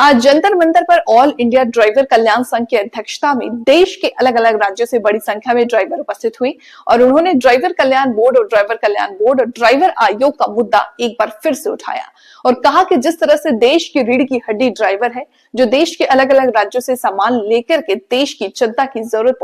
आज जंतर मंतर पर all India driver कल्याण संघ की अध्यक्षता में देश के अलग अलग राज्यों से बड़ी संख्या में ड्राइवर उपस्थित हुए और उन्होंने ड्राइवर कल्याण बोर्ड और ड्राइवर आयोग का मुद्दा एक बार फिर से उठाया और कहा कि जिस तरह से देश की रीढ़ की हड्डी ड्राइवर है, जो देश के अलग अलग राज्यों से सामान लेकर के देश की जनता की जरूरत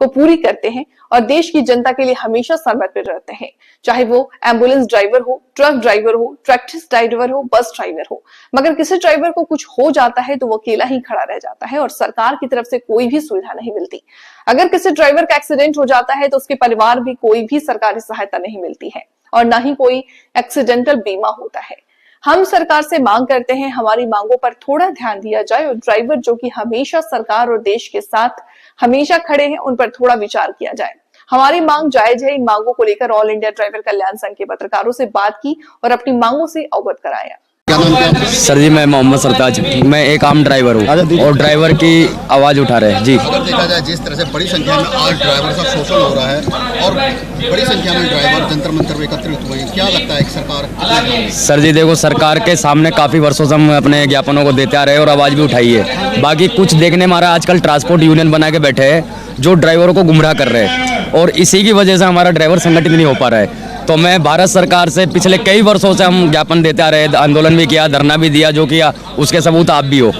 को पूरी करते हैं और देश की जनता के लिए हमेशा समर्पित रहते हैं, चाहे वो एम्बुलेंस ड्राइवर हो, ट्रक ड्राइवर हो, ट्रैक्टर ड्राइवर हो, बस ड्राइवर हो। मगर किसी ड्राइवर को कुछ हो जाता है तो वो अकेला ही खड़ा रह जाता है और सरकार की तरफ से कोई भी सुविधा नहीं मिलती। अगर किसी ड्राइवर का एक्सीडेंट हो जाता है तो उसके परिवार भी कोई भी सरकारी सहायता नहीं मिलती है और न ही कोई एक्सीडेंटल बीमा होता है। हम सरकार से मांग करते हैं, हमारी मांगों पर थोड़ा ध्यान दिया जाए और ड्राइवर जो कि हमेशा सरकार और देश के साथ हमेशा खड़े हैं, उन पर थोड़ा विचार किया जाए। हमारी मांग जायज है। इन मांगों को लेकर ऑल इंडिया ड्राइवर कल्याण संघ के पत्रकारों से बात की और अपनी मांगों से अवगत कराया। सर जी, मैं मोहम्मद सरताज, मैं एक आम ड्राइवर हूँ और ड्राइवर की आवाज उठा रहे हैं जी। अगर देखा जाए जिस तरह से बड़ी संख्या में आज ड्राइवर का शोषण हो रहा है और बड़ी संख्या में ड्राइवर जंतर मंतर में एकत्रित हुए हैं, क्या लगता है कि सरकार? सर जी देखो, सरकार के सामने काफी वर्षों से हम अपने ज्ञापनों को देते आ रहे हैं और आवाज भी उठाई है। बाकी कुछ देखने में आ रहा है, आजकल ट्रांसपोर्ट यूनियन बना के बैठे हैं जो ड्राइवरों को गुमराह कर रहे हैं और इसी की वजह से हमारा ड्राइवर संगठित नहीं हो पा रहा है। तो मैं भारत सरकार से पिछले कई वर्षों से हम ज्ञापन देते आ रहे हैं, आंदोलन भी किया, धरना भी दिया, जो किया उसके सबूत आप भी हो।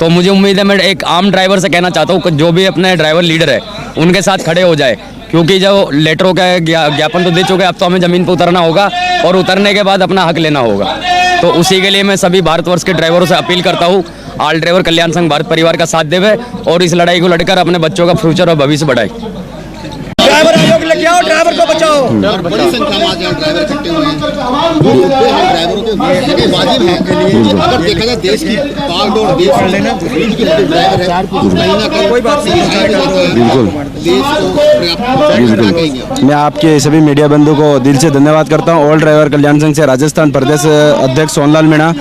तो मुझे उम्मीद है, मैं एक आम ड्राइवर से कहना चाहता हूँ कि जो भी अपने ड्राइवर लीडर है उनके साथ खड़े हो जाए, क्योंकि जो लेटरों का ज्ञापन तो दे चुके हैं, अब तो हमें ज़मीन पर उतरना होगा और उतरने के बाद अपना हक लेना होगा। तो उसी के लिए मैं सभी भारतवर्ष के ड्राइवरों से अपील करता हूँ, ऑल ड्राइवर कल्याण संघ भारत परिवार का साथ देवे और इस लड़ाई को लड़कर अपने बच्चों का फ्यूचर और भविष्य बढ़ाए। ड्राइवर आयोग लेके आओ, ड्राइवर को बचाओ। बड़ी संख्या में आज ड्राइवर इकट्ठे हुए हैं, ड्राइवरों के वाजिब है। अगर देखा जाए देश की बागडोर, देश की ड्राइवर है, महीना का कोई बात नहीं, बिल्कुल मैं आपके सभी मीडिया बंधु को दिल से धन्यवाद करता हूं। ऑल ड्राइवर कल्याण संघ से राजस्थान प्रदेश अध्यक्ष सोनलाल मीणा।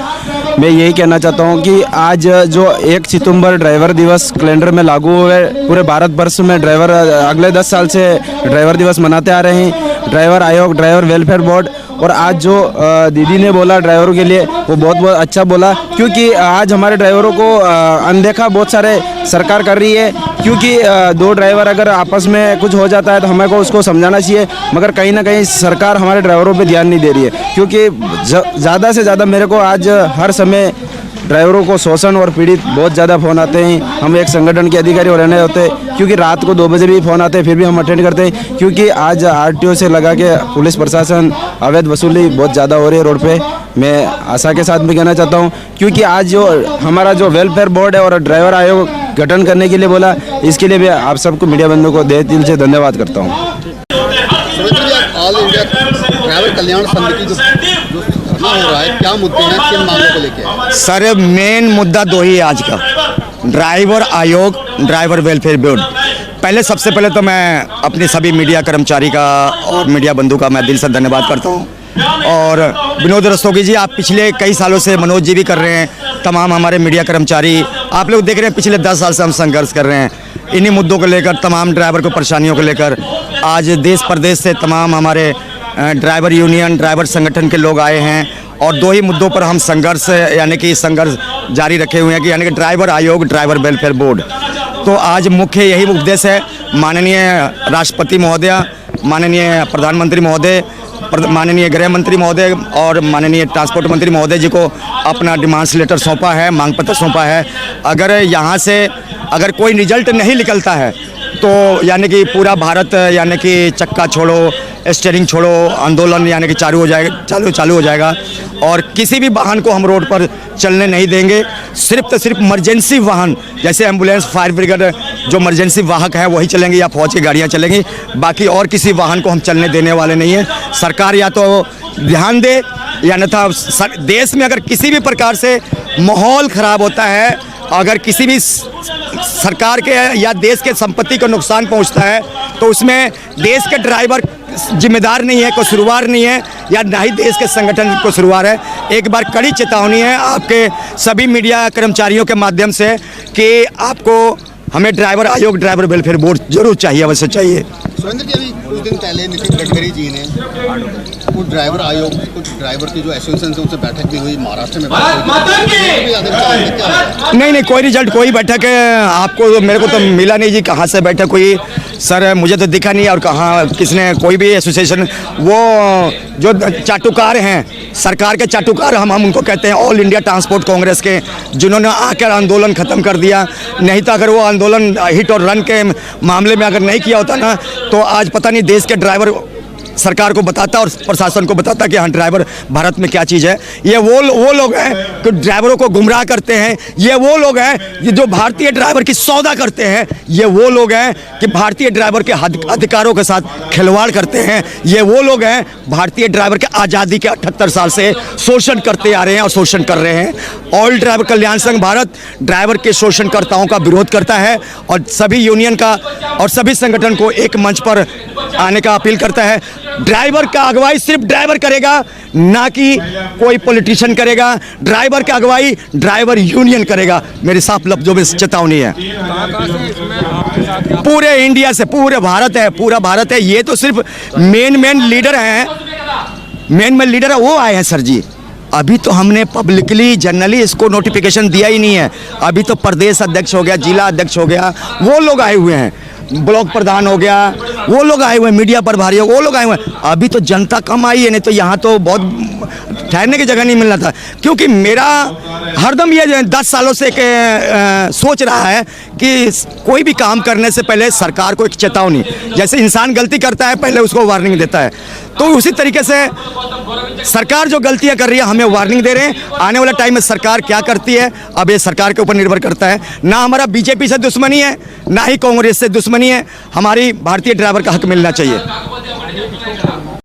मैं यही कहना चाहता हूं कि आज जो 1 सितंबर ड्राइवर दिवस कैलेंडर में लागू हुए, पूरे भारत वर्ष में ड्राइवर अगले 10 साल से ड्राइवर दिवस मनाते आ रहे हैं। ड्राइवर आयोग, ड्राइवर वेलफेयर बोर्ड और आज जो दीदी ने बोला ड्राइवरों के लिए, वो बहुत अच्छा बोला, क्योंकि आज हमारे ड्राइवरों को अनदेखा बहुत सारे सरकार कर रही है। क्योंकि 2 ड्राइवर अगर आपस में कुछ हो जाता है तो हमें को उसको समझाना चाहिए, मगर कहीं ना कहीं सरकार हमारे ड्राइवरों पे ध्यान नहीं दे रही है। क्योंकि ज़्यादा से ज़्यादा मेरे को आज हर समय ड्राइवरों को शोषण और पीड़ित बहुत ज़्यादा फ़ोन आते हैं। हम एक संगठन के अधिकारी और रहने होते हैं, क्योंकि रात को 2 बजे भी फ़ोन आते हैं, फिर भी हम अटेंड करते हैं। क्योंकि आज आरटीओ से लगा के पुलिस प्रशासन अवैध वसूली बहुत ज़्यादा हो रही है रोड पे। मैं आशा के साथ भी कहना चाहता हूँ, क्योंकि आज जो हमारा जो वेलफेयर बोर्ड है और ड्राइवर आयोग गठन करने के लिए बोला, इसके लिए भी आप सबको मीडिया बंधुओं को दिल से धन्यवाद करता हूँ। ऑल इंडिया ड्राइवर कल्याण संघ की जो हो रहा है, क्या मुद्दे हैं, किन मांगों को लेकर? सर, मेन मुद्दा 2 ही है आज का, ड्राइवर आयोग, ड्राइवर वेलफेयर बोर्ड। पहले सबसे पहले तो मैं अपने सभी मीडिया कर्मचारी का और मीडिया बंधु का मैं दिल से धन्यवाद करता हूँ। और विनोद रस्तोगी जी, आप पिछले कई सालों से, मनोज जी भी कर रहे हैं, तमाम हमारे मीडिया कर्मचारी, आप लोग देख रहे हैं पिछले 10 साल से हम संघर्ष कर रहे हैं इन्हीं मुद्दों को लेकर, तमाम ड्राइवर को परेशानियों को लेकर। आज देश प्रदेश से तमाम हमारे ड्राइवर यूनियन, ड्राइवर संगठन के लोग आए हैं और 2 ही मुद्दों पर हम संघर्ष संघर्ष जारी रखे हुए हैं, कि यानी कि ड्राइवर आयोग, ड्राइवर वेलफेयर बोर्ड। तो आज मुख्य यही उद्देश्य है, माननीय राष्ट्रपति महोदय, माननीय प्रधानमंत्री महोदय, माननीय गृह मंत्री महोदय और माननीय ट्रांसपोर्ट मंत्री महोदय जी को अपना डिमांड्स लेटर सौंपा है, मांग पत्र सौंपा है। अगर यहाँ से अगर कोई रिजल्ट नहीं निकलता है तो यानी कि पूरा भारत यानी कि चक्का छोड़ो, स्टीयरिंग छोड़ो आंदोलन यानी कि चालू हो जाएगा और किसी भी वाहन को हम रोड पर चलने नहीं देंगे। सिर्फ तो सिर्फ इमरजेंसी वाहन, जैसे एम्बुलेंस, फायर ब्रिगेड, जो इमरजेंसी वाहक हैं वही चलेंगे या फौज की गाड़ियाँ चलेंगी, बाकी और किसी वाहन को हम चलने देने वाले नहीं हैं। सरकार या तो ध्यान दे या अन्यथा देश में अगर किसी भी प्रकार से माहौल ख़राब होता है, अगर किसी भी सरकार के या देश के संपत्ति को नुकसान पहुंचता है, तो उसमें देश के ड्राइवर जिम्मेदार नहीं है, कसूरवार नहीं है, या ना ही देश के संगठन कसूरवार है। एक बार कड़ी चेतावनी है आपके सभी मीडिया कर्मचारियों के माध्यम से कि आपको हमें ड्राइवर आयोग, ड्राइवर वेलफेयर बोर्ड जरूर चाहिए, अवश्य चाहिए। सुरेंद्र जी, अभी कुछ दिन पहले नितिन गडकरी जी ने कुछ ड्राइवर आयोग, कुछ ड्राइवर की जो एसोसिएशन से उनसे बैठक भी हुई, महाराष्ट्र में नहीं कोई रिजल्ट कोई बैठक आपको मेरे को तो मिला नहीं जी। कहाँ से बैठक हुई सर, मुझे तो दिखा नहीं। और कहाँ किसने कोई भी एसोसिएशन, वो जो चाटुकार हैं सरकार के चाटुकार हम उनको कहते हैं, ऑल इंडिया ट्रांसपोर्ट कांग्रेस के, जिन्होंने आकर आंदोलन ख़त्म कर दिया। नहीं तो अगर वो आंदोलन हिट और रन के मामले में अगर नहीं किया होता ना, तो आज पता नहीं देश के ड्राइवर सरकार को बताता और प्रशासन को बताता कि हाँ ड्राइवर भारत में क्या चीज़ है। ये वो लोग हैं कि ड्राइवरों को गुमराह करते हैं। ये वो लोग हैं ये जो भारतीय ड्राइवर की सौदा करते हैं। ये वो लोग हैं कि भारतीय ड्राइवर के अधिकारों के साथ खिलवाड़ करते हैं। ये वो लोग हैं भारतीय ड्राइवर के आज़ादी के 78 साल से शोषण करते आ रहे हैं और शोषण कर रहे हैं। ऑल ड्राइवर कल्याण संघ भारत ड्राइवर के शोषणकर्ताओं का विरोध करता है और सभी यूनियन का और सभी संगठन को एक मंच पर आने का अपील करता है। ड्राइवर का अगुवाई सिर्फ ड्राइवर करेगा, ना कि कोई पॉलिटिशियन करेगा। ड्राइवर की अगुवाई ड्राइवर यूनियन करेगा। मेरे साफ लफ्जों में चेतावनी है। पूरे इंडिया से, पूरे भारत है, पूरा भारत है। ये तो सिर्फ मेन लीडर हैं, मेन लीडर है वो आए हैं सर जी। अभी तो हमने पब्लिकली जनरली इसको नोटिफिकेशन दिया ही नहीं है। अभी तो प्रदेश अध्यक्ष हो गया, जिला अध्यक्ष हो गया, वो लोग आए हुए हैं, ब्लॉक प्रधान हो गया, वो लोग आए हुए हैं, मीडिया प्रभारी हो, वो लोग आए हुए हैं। अभी तो जनता कम आई है, नहीं तो यहाँ तो बहुत ठहरने की जगह नहीं मिल रहा था। क्योंकि मेरा हरदम ये 10 सालों से सोच रहा है कि कोई भी काम करने से पहले सरकार को एक चेतावनी, जैसे इंसान गलती करता है पहले उसको वार्निंग देता है, तो उसी तरीके से सरकार जो गलतियां कर रही है हमें वार्निंग दे रहे हैं। आने वाला टाइम में सरकार क्या करती है अब ये सरकार के ऊपर निर्भर करता है। ना हमारा बीजेपी से दुश्मनी है, ना ही कांग्रेस से दुश्मनी है। हमारी भारतीय ड्राइवर का हक मिलना चाहिए।